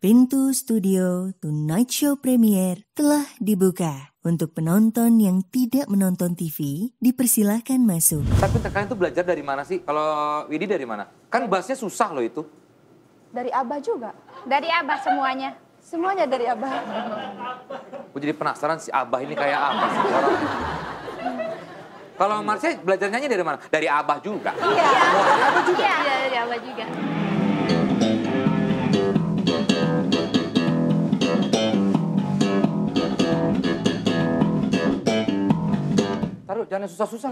Pintu studio Tonight Show Premier telah dibuka. Untuk penonton yang tidak menonton TV, dipersilahkan masuk. Tapi kalian tuh belajar dari mana sih? Kalau Widi dari mana? Kan bassnya susah loh itu. Dari Abah juga. Dari Abah semuanya. Semuanya dari Abah. Gue jadi penasaran si Abah ini kayak apa sih orang. Kalau Marsha belajar nyanyi dari mana? Dari Abah juga. Iya. Dari Abah juga. Iya, dari Abah juga. Taruh, jangan susah-susah.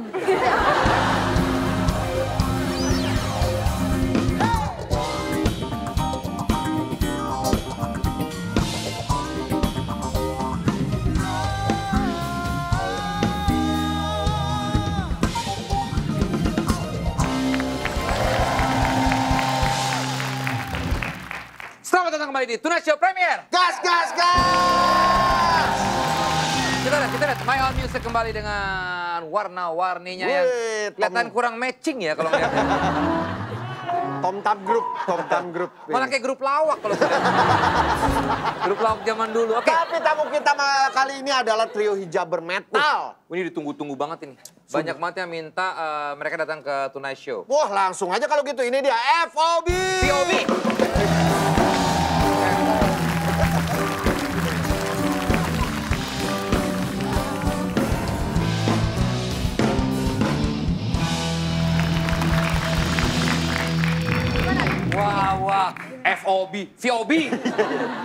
Selamat datang kembali di Tonight Show Premier. Gas, gas, gas! Kita lihat My Own Music kembali dengan warna-warninya yang kelihatan kurang matching ya kalau ngeliatnya. Tom Tam Group. Malah kayak grup lawak kalau saya. Grup lawak zaman dulu. Oke. Tapi tamu kita kali ini adalah trio hijaber metal. Ini ditunggu-tunggu banget ini. Banyak banget yang minta mereka datang ke Tonight Show. Wah, langsung aja kalau gitu. Ini dia FOB. VOB. Wah, FOB, VOB.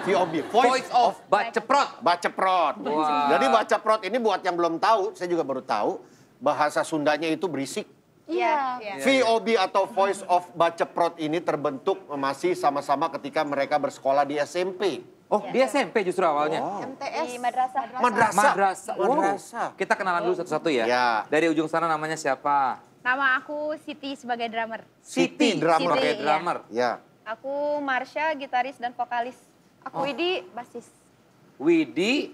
VOB, Voice of Baceprot. Baceprot. Wah. Jadi Baceprot ini buat yang belum tahu, saya juga baru tahu, bahasa Sundanya itu berisik. Iya. VOB atau Voice of Baceprot ini terbentuk masih sama-sama ketika mereka bersekolah di SMP. Oh, dia SMP justru awalnya. Wow. MTS. Di madrasah. Madrasah. Madrasah. Kita kenalan dulu satu-satu ya. Ya. Dari ujung sana namanya siapa? Nama aku Siti sebagai drummer. Siti, drummer. Sebagai Siti, drummer. Ya. Aku Marsha, gitaris dan vokalis. Aku Widi, basis. Widi,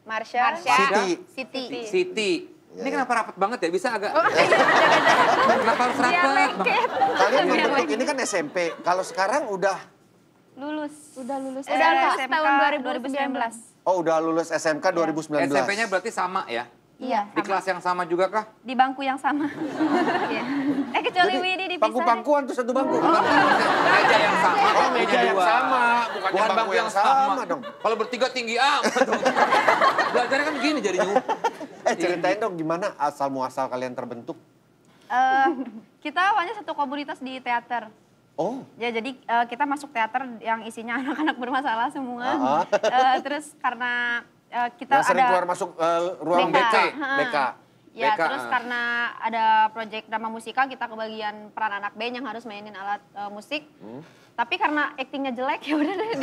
Marsha. Siti. Siti. Ini kenapa rapat banget ya? Bisa agak... Oh, iya. Kenapa harus rapat? Kalian membentuk ini kan SMP. Kalau sekarang udah... Lulus. Udah lulus. Udah lulus tahun 2019. Oh, udah lulus SMK 2019. SMP-nya berarti sama ya? Iya. Di kelas yang sama juga kah? Di bangku yang sama. Iya. Kecuali Widi dipisah. Pangku-pangkuan tuh satu bangku. Meja yang sama. Oh, meja yang dua. sama. Bukan bangku yang sama dong. Kalau bertiga tinggi amat dong. Belajarnya kan gini jadinya. Ceritain dong gimana asal muasal kalian terbentuk? Kita awalnya satu komunitas di teater. Oh. Ya, jadi kita masuk teater yang isinya anak-anak bermasalah semua. Terus karena kita Yang sering ada keluar masuk ruang BK. BK. Ya, BK, terus karena ada proyek drama musikal, kita kebagian peran anak band yang harus mainin alat musik. Tapi karena aktingnya jelek, ya udah deh ke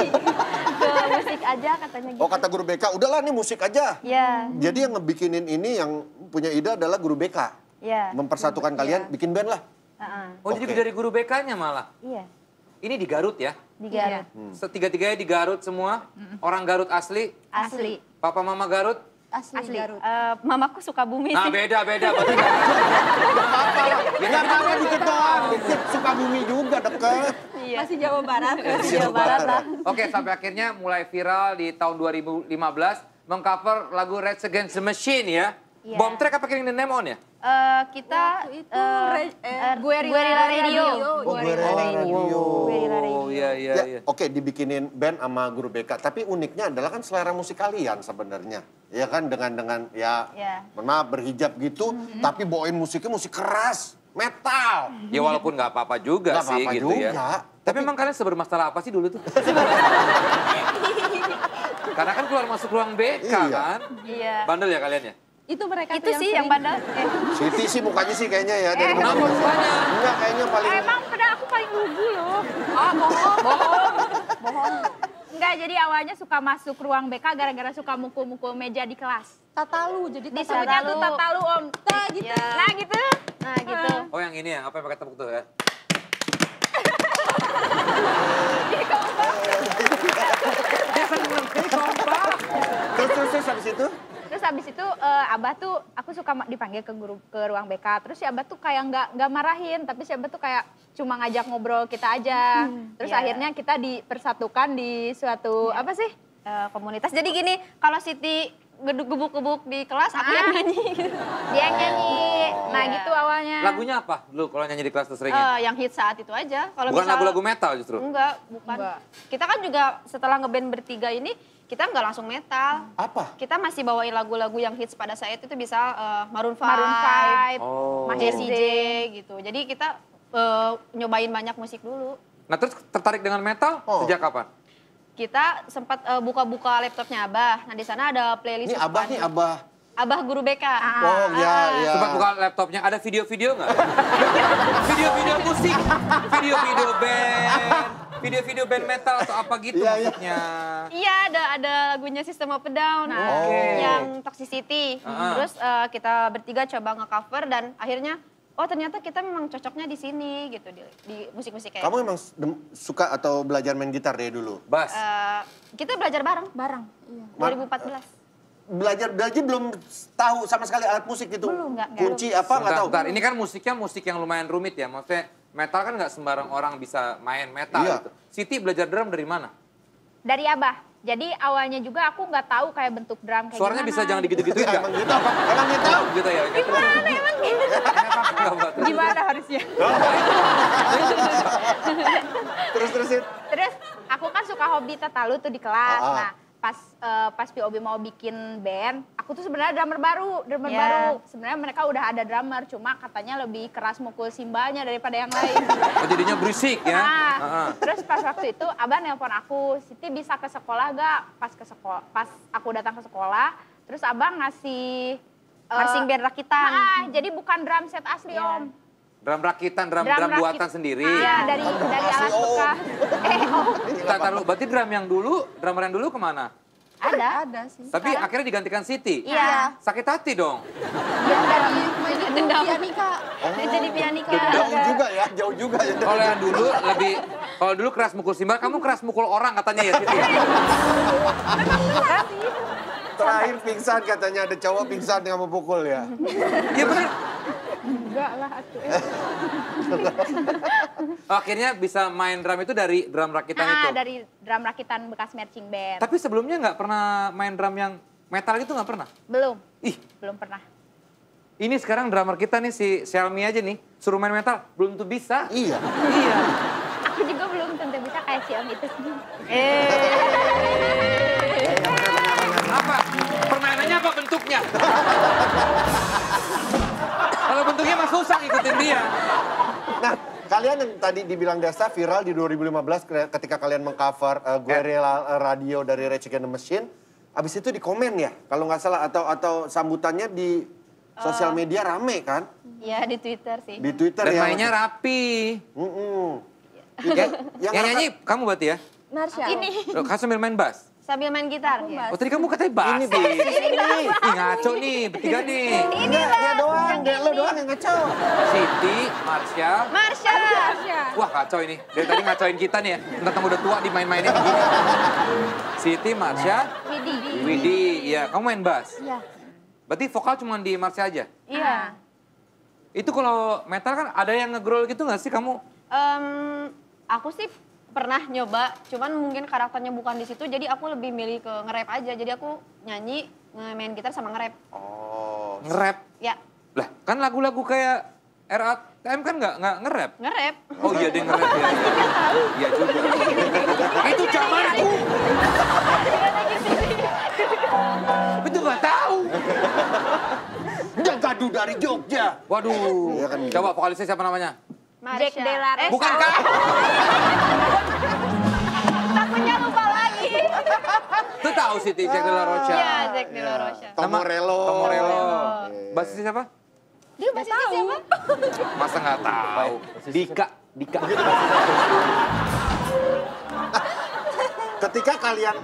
musik aja katanya gitu. Oh, kata guru BK, udahlah nih musik aja. Ya. Jadi yang ngebikinin ini yang punya ide adalah guru BK. Ya. Mempersatukan kalian, bikin band lah. Oh, jadi Oke. dari guru BK-nya malah? Iya, Ini di Garut ya? di Garut. Tiga-tiganya di Garut semua? Orang Garut asli? Asli. Papa mama Garut? Asli. Garut. Mamaku suka bumi Nah, sih. beda. Berarti nggak- Ya apa dikit doang, dikit Sukabumi juga deket. Iya. Masih Jawa Barat. Jawa Barat lah. Oke, sampai akhirnya mulai viral di tahun 2015 mengcover lagu Rage Against the Machine ya. Iya. Bom Track apa Killing the Name On ya? Kita Waktu itu Guerrilla Radio. Oh, Guerrilla Radio. Guerrilla Radio. Oh, iya. Ya, oke, dibikinin band sama guru BK. Tapi uniknya adalah kan selera musik kalian sebenarnya. Ya kan dengan Ya. mohon maaf berhijab gitu, tapi bawain musiknya musik keras, metal. Ya walaupun nggak apa-apa juga Nggak sih apa-apa gitu ya. juga. Tapi emang kalian sebermasalah apa sih dulu tuh? Karena kan keluar masuk ruang BK Iya. kan? Iya. Bandel ya kalian ya? Itu mereka Itu tuh sih yang sering- bandel. Siti sih mukanya sih kayaknya ya dari Kenapa mana? mukanya? Enggak, kayaknya paling Emang padahal aku paling lugu loh. Bohong. Enggak, jadi awalnya suka masuk ruang BK gara-gara suka mukul-mukul meja di kelas. Tatalu, jadi Disebutnya tuh tatalu om. Nah, gitu. Nah gitu. Nah gitu. Oh yang ini ya, apa yang pakai tepuk tuh ya? Dia seneng, ini kompak. terus habis itu? Terus habis itu Abah tuh aku suka dipanggil ke ruang BK. Terus si Abah tuh kayak nggak marahin, tapi si Abah tuh kayak cuma ngajak ngobrol kita aja. Terus akhirnya kita dipersatukan di suatu apa sih? Komunitas. Jadi gini, kalau Siti gebuk-gebuk di kelas, aku yang nyanyi. Dia yang nyanyi. Nah Iya. gitu awalnya. Lagunya apa dulu kalau nyanyi di kelas tuh seringnya? Yang hit saat itu aja. Kalau Bukan misal- lagu-lagu metal justru? Enggak, bukan. Kita kan juga setelah ngeband bertiga ini, kita nggak langsung metal. Apa? Kita masih bawain lagu-lagu yang hits pada saat itu bisa Maroon 5, Maroon 5, Oh. Jessie J gitu. Jadi kita nyobain banyak musik dulu. Nah terus tertarik dengan metal sejak kapan? Kita sempat buka-buka laptopnya Abah. Nah di sana ada playlist. Ini Abah nih, Abah. Abah Guru BK. Oh, iya, iya. Sempat buka laptopnya, ada video-video nggak? Video-video musik, video-video band metal atau apa gitu Iya, iya. maksudnya. Iya, ada lagunya System of a Down yang Toxicity. Terus kita bertiga coba nge-cover dan akhirnya oh ternyata kita memang cocoknya di sini gitu di musik-musik kayak. Kamu emang suka atau belajar main gitar dari dulu? Bas. Kita belajar bareng. Iya. 2014. Belajar belum tahu sama sekali alat musik gitu? Belum, nggak. Kunci apa nggak tahu? Bentar, ini kan musiknya musik yang lumayan rumit ya. Maksudnya metal kan nggak sembarang orang bisa main metal Iya. gitu. Siti belajar drum dari mana? Dari Abah. Jadi awalnya juga aku nggak tahu kayak bentuk drum kayak Suaranya gimana. bisa jangan digitu-gituin nggak? Emang gitu? Emang gitu? Gitu ya? Gimana emang gitu? Gimana harusnya? Terusin. Terus aku kan suka hobi tatalu tuh di kelas. Ah. Nah pas POB mau bikin band, aku tuh sebenarnya drummer baru. Ya. Sebenarnya mereka udah ada drummer, cuma katanya lebih keras mukul simbanya daripada yang lain. Oh jadinya berisik ya? Nah, terus pas waktu itu Abah nelpon aku, Siti bisa ke sekolah gak? Pas aku datang ke sekolah, terus Abah ngasih Marching band rakitan. jadi bukan drum set asli Om. Drum rakitan, drum buatan sendiri. Iya, dari alat bekas. Taruh, berarti drummer yang dulu kemana? Ada sih. Tapi akhirnya digantikan Siti? Iya. Sakit hati dong? Dendam. Jadi pianika. Jauh juga ya. Kalau dulu keras mukul simbal, kamu keras mukul orang katanya ya Siti? Terakhir pingsan katanya, ada cowok pingsan yang mau pukul ya. Iya bener. Enggak lah, atuh. Akhirnya bisa main drum itu dari drum rakitan itu? Dari drum rakitan bekas marching band. Tapi sebelumnya nggak pernah main drum yang metal gitu nggak pernah? Belum pernah. Ini sekarang drummer kita nih si Xiaomi aja nih, suruh main metal, belum tuh bisa. Iya. Iya. Aku juga belum tentu bisa kayak si Om itu sih. Apa? Permainannya apa bentuknya? Kalau bentuknya mah susah ngikutin dia. Nah, kalian yang tadi dibilang Desta viral di 2015 ketika kalian mengcover Guerrilla Radio dari Rage Against the Machine. Abis itu di komen ya, kalau nggak salah atau sambutannya di sosial media rame kan? Iya di Twitter sih. Di Twitter Dan ya. mainnya rapi. Yang Yang nyanyi kamu berarti ya? Narsha. Ini Loh, kamu sambil main bass? sambil main gitar. Ya. Oh tadi kamu katanya bass. Ih ngaco nih, bertiga nih. Enggak, dia doang, lo doang yang ngaco. Siti, Marsha. Marsha. Wah kacau ini. Dari tadi ngacoin kita nih ya. Tentang udah tua dimain-mainin begini. Siti, Marsha, Widi. Iya, kamu main bass? Iya. Berarti vokal cuma di Marsha aja? Iya. Itu kalau metal kan ada yang nge-growl gitu nggak sih kamu? Aku sih pernah nyoba, cuman mungkin karakternya bukan di situ, jadi aku lebih milih ke nge-rap aja. Jadi aku nyanyi, main gitar sama nge-rap. Oh. Nge-rap? Ya, Lah kan lagu-lagu kayak RATM kan nggak nge-rap? nge-rap. Oh iya dia nge-rap ya. Iya juga. Itu zamanku. Itu nggak tahu. Dia gaduh dari Jogja. Waduh. Iya kan. Coba vokalisnya siapa namanya? Marsha. Jack Della Rosa. Bukan kak? Takutnya lupa lagi. Itu tahu Siti Jack Della Rocha. Iya, Jack Della Rocha. Tomorello. Tomorello. Basisnya siapa? Dia basisnya siapa? Masa nggak tahu? Dika. Ketika kalian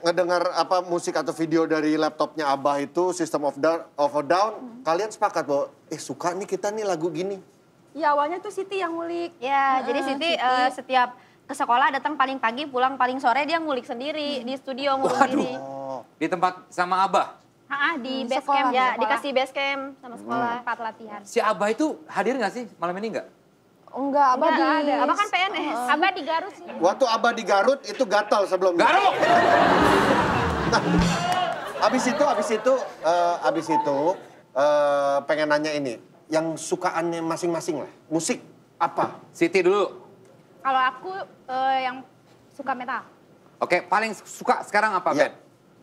ngedengar apa musik atau video dari laptopnya Abah itu System of a Down, kalian sepakat bahwa suka nih kita nih lagu gini. Ya awalnya tuh Siti yang ngulik. Ya, jadi Siti setiap ke sekolah datang paling pagi, pulang paling sore dia ngulik sendiri di studio ngulik sendiri. Oh. Di tempat sama Abah? Di base Sekolah. camp. Ya, dikasih base camp sama sekolah. 4 latihan. Si Abah itu hadir nggak sih malam ini nggak? Enggak, Abah di... Abah kan PNS. Abah di Garut sih. Waktu Abah di Garut itu gatal sebelumnya. Garuk! Abis itu pengen nanya ini, yang sukaannya masing-masing lah, musik apa? Siti dulu. Kalau aku yang suka metal. Oke, paling suka sekarang apa, Ya. Ben?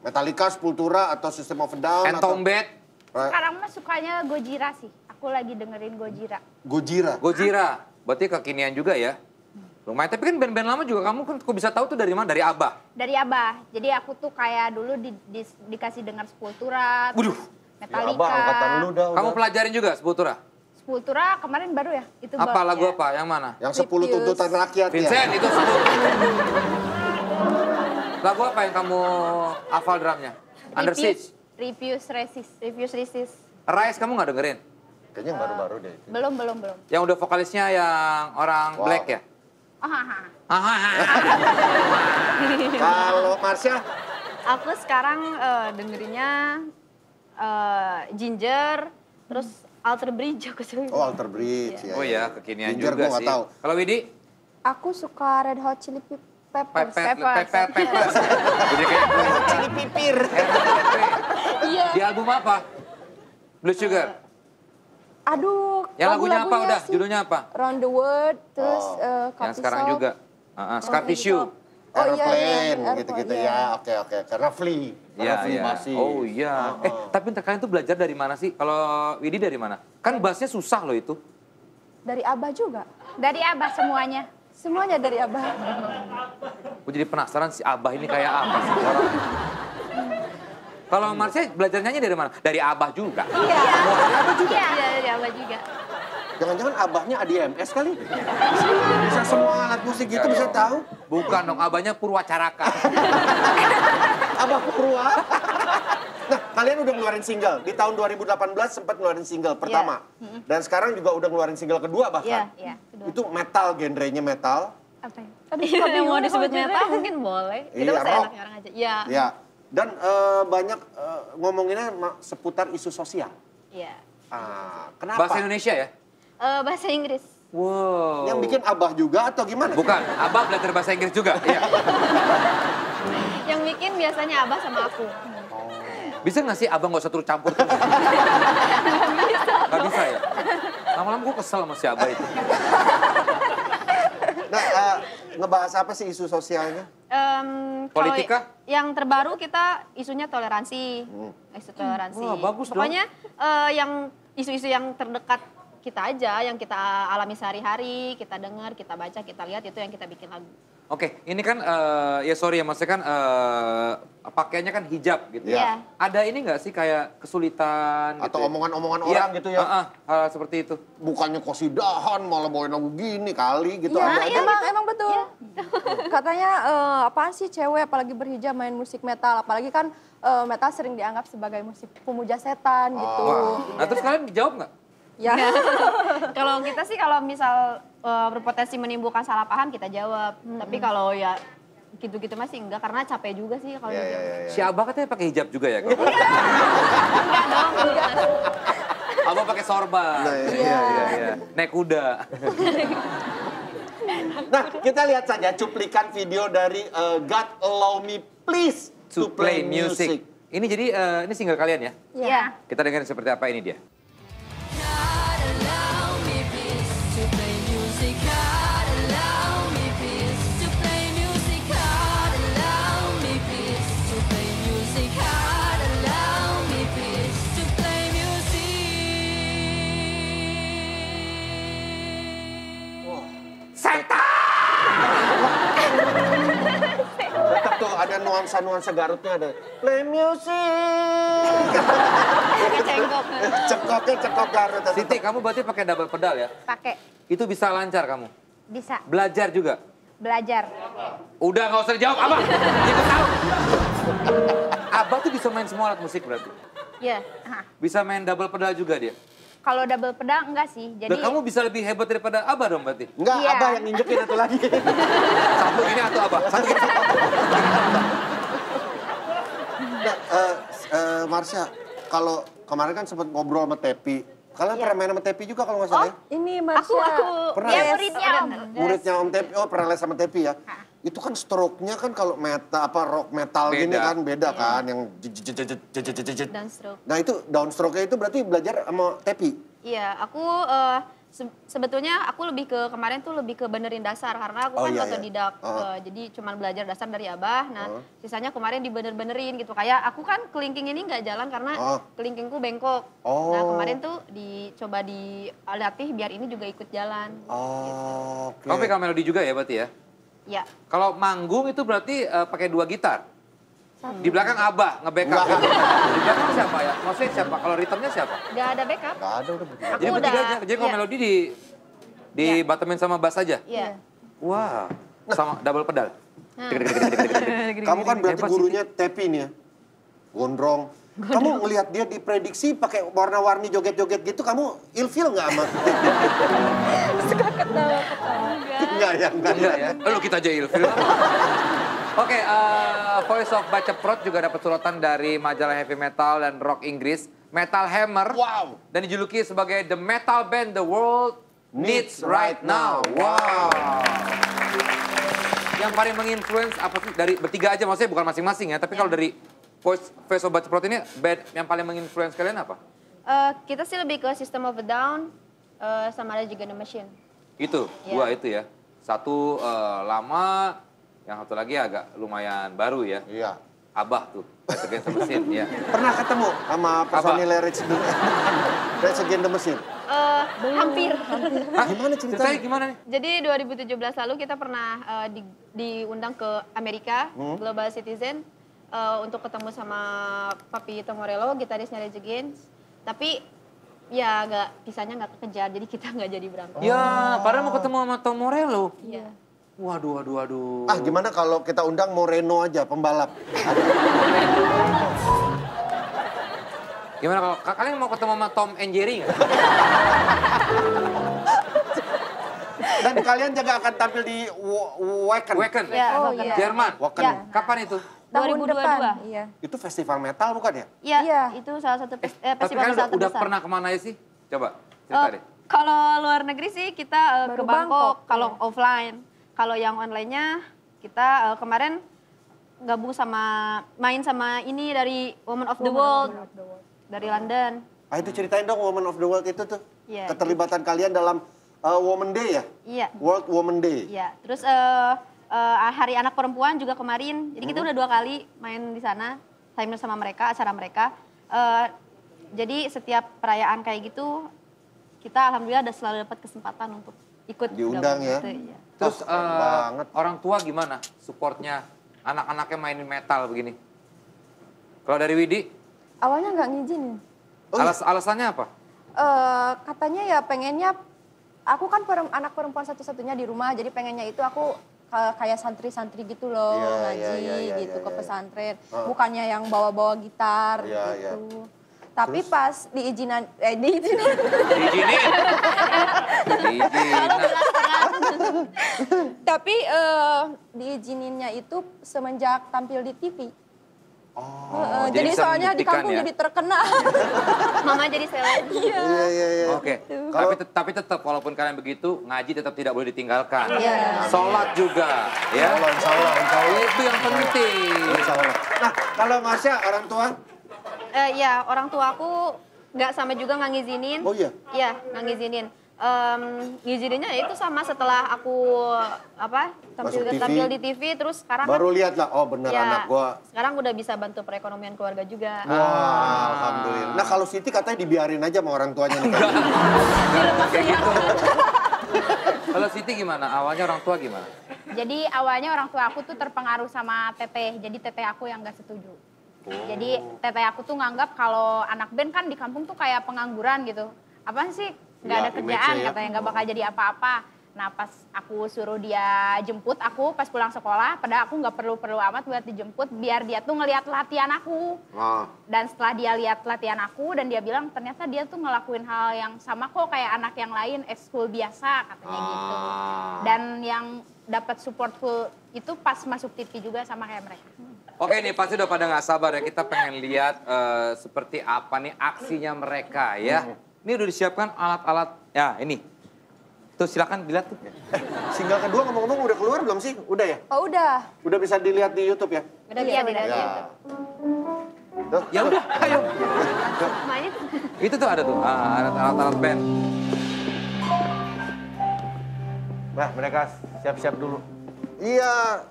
Metallica, Sepultura, atau System of a Down? atau Entombed, Sekarang mah sukanya Gojira sih. Aku lagi dengerin Gojira. Gojira. Gojira. Berarti kekinian juga ya? Lumayan, tapi kan band-band lama juga kamu kan kok bisa tahu tuh dari mana? Dari Abah? Dari Abah. Jadi aku tuh kayak dulu dikasih dengar Sepultura, Waduh. Metallica. Abah angkatan lu dah. Kamu udah. pelajarin juga Sepultura? Sepultura kemarin baru ya? Itu Apa lagu ya. apa? Yang mana? Yang 10 tuntutan rakyat ya. Vincent, itu sebut. Lagu apa yang kamu hafal drumnya? Under Siege? Refuse Resist. Refuse resist. Rise kamu nggak dengerin? Kayaknya yang baru-baru deh. itu. Belum. Yang udah vokalisnya yang orang Wow. black ya? Kalau Marsha, Aku sekarang dengerinnya Ginger, terus Alter Bridge aku suka. oh Alter Bridge. Oh ya, kekinian Ginger juga gua nggak sih. taau. Kalau Widi? Aku suka Red Hot Chili Peppers. Pepet. Jadi kayak Cili pipir. Iya. di album apa? Blue Sugar. Aduh, Yang lagunya apa lagu-lagunya udah? sih. Judulnya apa? Round the World, terus Yang Coffee sekarang Shop. juga. Scar Tissue. Oh, iya, Aeroplane, iya, gitu-gitu iya. ya. Oke. Karena Flea. Karena Flea basis. Oh iya. Tapi ntar kalian tuh belajar dari mana sih? Kalau Widi dari mana? Kan bassnya susah loh itu. Dari Abah juga. Dari Abah semuanya. Semuanya dari Abah. Gue jadi penasaran si Abah ini kayak apa sih orang. Kalau Marsha belajar nyanyi dari mana? Dari Abah juga. Iya. Iya, dari Abah juga. Jangan-jangan abahnya ADMS kali? Bisa semua alat musik gitu bisa tahu? Bukan dong, Abahnya Purwacaraka. Abah Purwa. Nah, kalian udah ngeluarin single. Di tahun 2018 sempat ngeluarin single pertama. Dan sekarang juga udah ngeluarin single kedua bahkan. Iya, kedua. Itu metal, genrenya metal. Apa ya? Yang mau disebut metal mungkin boleh. Itu Iya, saya rock. enaknya orang aja. Iya. Ya. Dan banyak ngomonginnya seputar isu sosial. Iya. Kenapa? Bahasa Indonesia ya? Bahasa Inggris. Wow. Yang bikin abah juga atau gimana? Bukan, Abah belajar bahasa Inggris juga. Iya. Yang bikin biasanya Abah sama aku. Bisa nggak sih Abah nggak usah turut campur terus? Nggak bisa ya? Lama-lama gue kesel sama si Abah itu. Nah, ngebahas apa sih isu sosialnya? Politika? Yang terbaru kita isunya toleransi. Isu toleransi. Wah, bagus dong. Pokoknya yang isu-isu yang terdekat kita aja, yang kita alami sehari-hari, kita dengar, kita baca, kita lihat, itu yang kita bikin lagu. Oke, ini kan ya sorry ya maksudnya kan pakaiannya kan hijab gitu Iya. ya. Ada ini nggak sih kayak kesulitan Atau gitu ya? omongan-omongan Iya, orang gitu ya? hal seperti itu. Bukannya kosidahan malah bawain lagu gini kali gitu. Iya, ada aja. emang betul. Katanya apaan sih cewek apalagi berhijab main musik metal, apalagi kan metal sering dianggap sebagai musik pemuja setan gitu. Wah. Nah terus kalian dijawab nggak? Ya. Kalau kita sih kalau misal berpotensi menimbulkan salah paham kita jawab. Tapi kalau ya gitu-gitu masih enggak karena capek juga sih kalau dijawab. Si Abah katanya pakai hijab juga ya? Kalau Abah pakai sorban. Nah, Iya. Naik kuda. Nah, kita lihat saja cuplikan video dari God Allow Me Please To play music. Ini jadi ini single kalian ya? Iya. Kita dengerin seperti apa ini dia. Tetap tuh ada nuansa-nuansa Garutnya ada. Play music. Cengkok. Cekok Garut. Siti, kamu berarti pakai double pedal ya? Pakai. Itu bisa lancar kamu? Bisa. Belajar juga? Belajar. Udah nggak usah dijawab, Abah. Ikut tahu. Abah tuh bisa main semua alat musik berarti? Iya. Bisa main double pedal juga dia? Kalau double pedal enggak sih. Jadi Dan kamu bisa lebih hebat daripada Abah dong berarti? Enggak, Iya. Abah yang nginjekin atau lagi. Satu ini atau Abah? Satu ini. Nah, Marsha, kalau kemarin kan sempat ngobrol sama Tepi. Kalian pernah main sama Tepi juga kalau nggak salah ya? Ini Aku Marsha. Pernah dia ya? muridnya Om. Muridnya Om Tepi, oh pernah les sama Tepi ya? Itu kan stroke-nya kan kalau rock metal gini Beda. kan beda kan, yang jejet. Downstroke. Nah itu downstroke-nya itu berarti belajar sama Tepi? Iya, aku sebetulnya aku lebih ke kemarin tuh lebih ke benerin dasar karena aku Oh, kan iya, iya. otodidak, jadi cuman belajar dasar dari Abah. Nah, sisanya kemarin dibener-benerin gitu. Kayak aku kan kelingking ini nggak jalan karena kelingkingku bengkok. Nah, kemarin tuh dicoba dilatih biar ini juga ikut jalan. Oh, oke. Kamu pegang melodi juga ya berarti ya? Ya, Kalau manggung itu berarti pakai 2 gitar? Di belakang Abah nge-backup. Enggak. Di belakang siapa ya? Maksudnya siapa? Kalau ritmenya siapa? nggak ada backup. Nggak ada udah begitu. Aku Jadi bertiga udah- aja. Jadi kalau iya. melodi di bottomin sama bass aja? Iya. Wah, sama double pedal. Kamu kan berarti Hebat sih. gurunya Tepi nih ya? Gondrong. Kamu ngelihat dia diprediksi pakai warna-warni joget-joget gitu, kamu ilfil nggak sama Tepi? Enggak ya, enggak Enggak ya? Lu kita aja ilfil. Oke, Voice of Baceprot juga dapat sorotan dari majalah heavy metal dan rock Inggris, Metal Hammer. Wow. Dan dijuluki sebagai the metal band the world needs right now. Wow. Yang paling menginfluence apa sih? Dari bertiga aja maksudnya bukan masing-masing ya, tapi kalau dari Voice of Baceprot ini band yang paling menginfluence kalian apa? Kita sih lebih ke System of a Down sama Rage Against the Machine. Itu, Iya. dua itu ya. Satu lama, yang satu lagi agak lumayan baru ya. Iya. Abah tuh, Rage Against the Machine, ya. Pernah ketemu sama personil Rage Against the Machine? Hampir. Hah? Gimana ceritanya? Gimana nih? Jadi 2017 lalu kita pernah diundang ke Amerika, Global Citizen, untuk ketemu sama Papi Tomorello, gitarisnya Rage Against. Tapi ya kisahnya nggak kekejar, jadi kita nggak jadi berangkat. Ya, padahal mau ketemu sama Tom Morello. Iya. Waduh. Ah, gimana kalau kita undang Moreno aja, pembalap? Gimana kalau kalian mau ketemu sama Tom and Jerry nggak? Dan kalian juga akan tampil di Wacken. Wacken, Ya, Oh, iya. Jerman. Wacken. Ya. Kapan itu? Tahun 2022. depan. Iya. Itu festival metal bukan ya? Iya, Iya. itu salah satu Tapi festival kalian metal udah terbesar. pernah kemana aja sih? Coba, cerita deh. Kalau luar negeri sih kita ke Baru Bangkok, Bangkok, kalau offline. Kalau yang online-nya kita kemarin gabung main sama ini dari Women of the World dari London. Ah, itu ceritain dong Women of the World itu tuh. Iya. Keterlibatan kalian dalam Women Day ya? Iya. World Women Day. Iya, terus Hari Anak Perempuan juga kemarin. Jadi kita udah 2 kali main di sana, time sama mereka, acara mereka. Jadi setiap perayaan kayak gitu, kita alhamdulillah udah selalu dapat kesempatan untuk ikut Diundang gabung ya? gitu, iya. Terus keren banget. orang tua gimana supportnya anak-anaknya mainin metal begini? Kalau dari Widi, Awalnya nggak ngizinin. alasannya apa? Katanya ya pengennya, aku kan anak perempuan satu-satunya di rumah, jadi pengennya itu aku kayak santri-santri gitu loh, Iya, ngaji iya, gitu iya, ke iya. pesantren. Bukannya yang bawa-bawa gitar Iya, iya. gitu. Tapi pas diizinin. Diizinin. Tapi diizininnya itu semenjak tampil di TV. Oh, Jadi bisa soalnya di membuktikan kampung ya? jadi terkenal. Mama jadi seleb. Iya. Oke, tapi tetap walaupun kalian begitu, ngaji tetap tidak boleh ditinggalkan. Iya. Sholat juga, ya. Insya Allah. Itu yang penting. Insya Allah. Nah, kalau Masya orang tua? Ya, orang tua aku nggak sama juga nggak ngizinin. Oh iya? Iya, nggak ngizinin. Ngizininnya ya itu sama setelah aku Masuk TV. tampil di TV, terus sekarang Baru kan, lihat lah, oh bener ya, anak gua. sekarang udah bisa bantu perekonomian keluarga juga. Wah, alhamdulillah. Nah kalau Siti katanya dibiarin aja sama orang tuanya nih. Kayak gitu. Kalau Siti gimana? Awalnya orang tua gimana? Jadi awalnya orang tua aku tuh terpengaruh sama teteh, jadi teteh aku yang gak setuju. Jadi teteh aku tuh nganggap kalau anak band kan di kampung tuh kayak pengangguran gitu. Apaan sih? Gak Ya, ada kerjaan image-nya ya. katanya, gak bakal jadi apa-apa. Nah pas aku suruh dia jemput aku pas pulang sekolah, padahal aku nggak perlu amat buat dijemput biar dia tuh ngelihat latihan aku. Dan setelah dia lihat latihan aku dan dia bilang ternyata dia tuh ngelakuin hal yang sama kok kayak anak yang lain, ekskul biasa katanya gitu. Dan yang dapat support full itu pas masuk TV juga sama kayak mereka. Oke nih pasti udah pada nggak sabar ya, kita pengen lihat seperti apa nih aksinya mereka ya. Ini udah disiapkan alat-alat, ya ini. Tuh silakan dilihat tuh. Single kedua ngomong-ngomong udah keluar belum sih? Udah ya? Oh udah. Udah bisa dilihat di YouTube ya? Udah lihat di Ya. Tuh. Ya udah, ayo. Main itu. Itu tuh ada tuh, alat-alat band. Nah, mereka siap-siap dulu. Iya,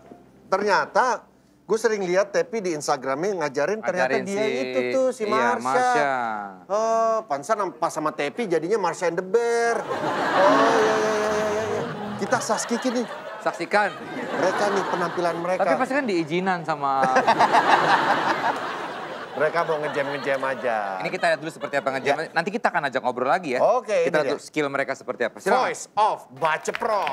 ternyata gue sering lihat Tepi di Instagramnya ngajarin ternyata dia itu tuh si Marsha. Iya, Marsha. Oh, pansan pas sama Tepi jadinya Marsha and the Bear. Oh, iya. Kita saskiki nih. Saksikan. Mereka nih penampilan mereka. Tapi pasti kan diizinan sama... Mereka mau ngejam-ngejam aja. Ini kita lihat dulu seperti apa ngejam. Nanti kita akan ajak ngobrol lagi ya. Oke, kita ini lihat dia. skill mereka seperti apa. Silakan. Voice of Bace Pro.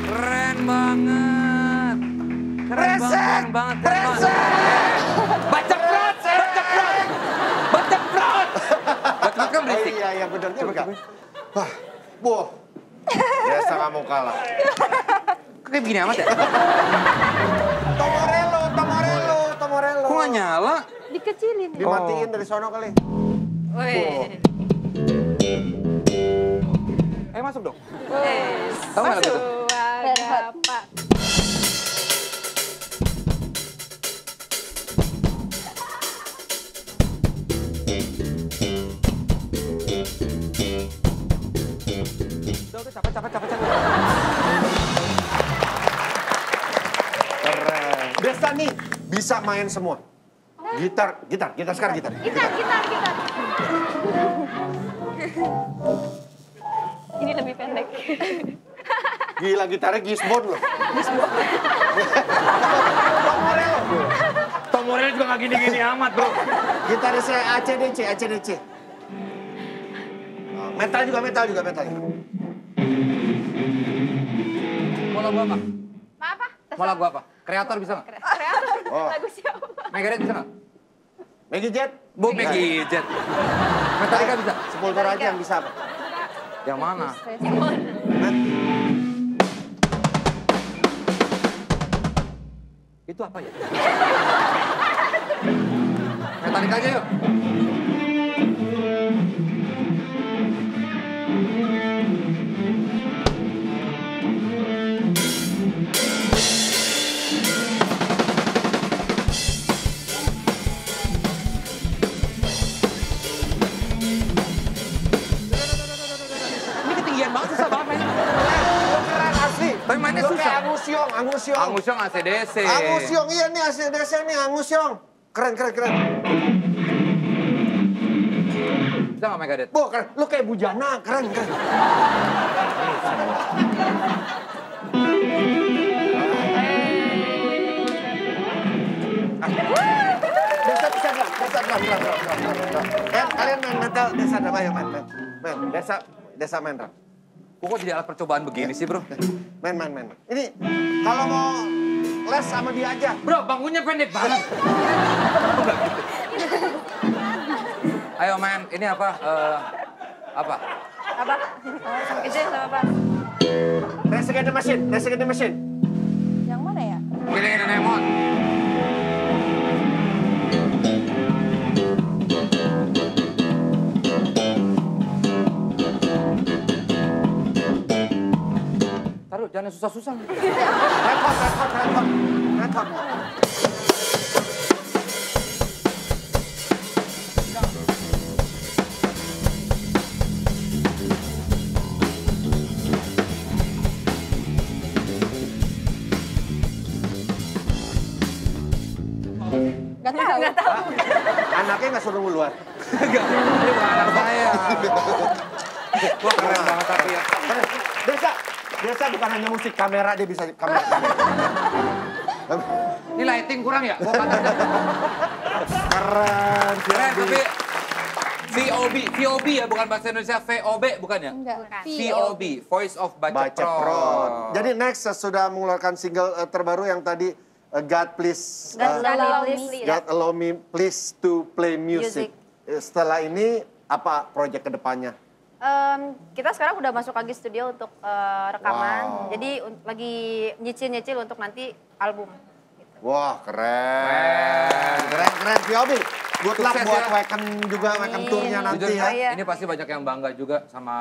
Keren banget. Keren banget. Baca prot. Baca kan berisik. Iya, bener juga. Wah, boh. Biasa kamu kalah. Kok kayak begini amat ya? Tomorello. Kok nggak nyala? Dikecilin. Dimatiin dari sono kali. Masuk dong. Tahu nggak lagu itu? Pak. Udah, capek. Keren. Desta nih bisa main semua. Gitar sekarang gitar. Gitar. Ini lebih pendek. Gila gitarnya Gisbon loh. Tomorello juga nggak gini-gini amat bro. Gitarnya saya ACDC. Metal juga. Mau lagu apa? Apa? Mau lagu apa? Kreator bisa nggak? Kreator. Oh. Lagu siapa? Megadeth bisa nggak? Maggie Jet. Bu Maggie Jet. Metallica bisa? Sepultura aja yang bisa apa? Yang mana? Itu apa ya? Metallica aja yuk. Ini ketinggian banget, susah banget mainnya. Keren asli. Tapi mainnya Lu susah. kayak Angus Young. Angus Young ACDC. Angus Young, iya nih ACDC nih Angus Young. Keren. Bisa nggak Megadeth? Bu, keren. Lu kayak Bujana, keren. Desa bisa drum, kalian main metal, Desa drum, ayo main. Desa main drum. Kok jadi alat percobaan begini sih bro? Main. Ini kalau mau les sama dia aja. Bro, bangunnya pendek banget. Ayo main, ini apa? Apa? Apa? Sama kecil sama apa? Racing Against the Machine. Yang mana ya? Killing in the Name of. Taruh, jangan susah-susah. Record. Nggak tahu. Anaknya nggak suruh keluar. Enggak, ini bukan anak saya. Wah keren banget tapi ya. Desa bukan hanya musik, kamera dia bisa kamera. Ini lighting kurang ya? Gua kata Keren tapi VOB ya, bukan bahasa Indonesia, VOB bukan ya? Enggak. VOB, Voice of Baca Baceprot. Prod. Jadi Next sudah mengeluarkan single terbaru yang tadi God Please. God Allow Me Please to Play Music. Setelah ini apa proyek kedepannya? Kita sekarang udah masuk lagi studio untuk rekaman. Wow. Jadi lagi nyicil untuk nanti album. Wah, keren. VOB. Good luck Sukses buat ya. Wacken juga, Wacken tournya nanti Jujur, ya. ini pasti banyak yang bangga juga sama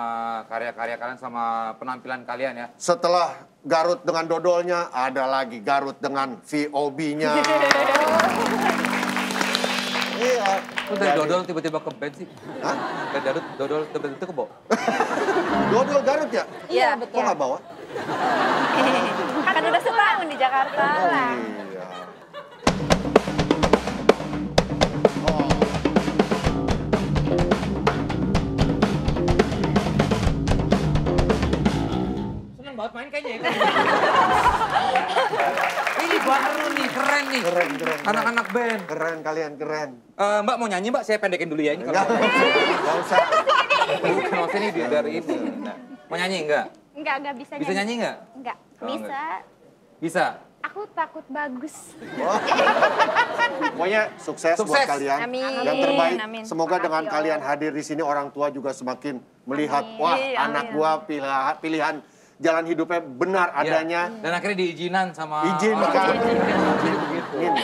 karya-karya kalian, sama penampilan kalian ya. Setelah Garut dengan dodolnya, ada lagi Garut dengan VOB-nya. Iya. Kok dari dodol tiba-tiba ke band sih? Hah? Dari dodol tiba-tiba ke bawah. Dodol Garut ya? Iya, Kok betul. nggak bawa? Kan udah setahun di Jakarta. Iya. Oh. Seneng banget main kayaknya ya. Ini baru nih, keren nih. Keren. Anak-anak band. Keren kalian, keren. Mbak mau nyanyi mbak, saya pendekin dulu ya ini. Enggak, Kalau nggak usah. bukan maksudnya ini dari ini. Nah, mau nyanyi enggak? Enggak bisa Bisa nyanyi enggak? Enggak. Oh, Bisa. Bisa. Aku takut bagus. Pokoknya sukses buat Sukses. kalian. Amin. Yang terbaik. Amin. Semoga dengan Makasih, kalian hadir di sini orang tua juga semakin melihat, Amin. wah Amin. anak gua pilihan jalan hidupnya benar Iya. adanya. Dan akhirnya diizinan sama Izin orang kan. tua. Izin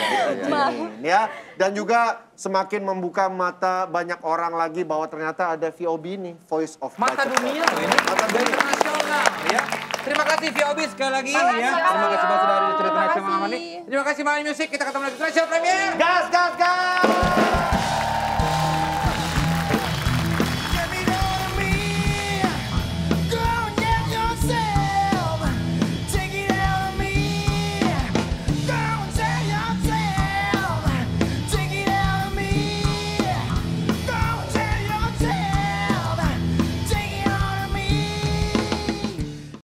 ya. Dan juga semakin membuka mata banyak orang lagi bahwa ternyata ada VOB nih, Voice of Mata Baceprot. dunia loh ini. Mata dunia. Internasional ya. Terima kasih VOB sekali lagi ya. Terima kasih banget sudah hadir di cerita nasional malam ini. Terima kasih Malam Music. Kita ketemu lagi di National Premier. Gas!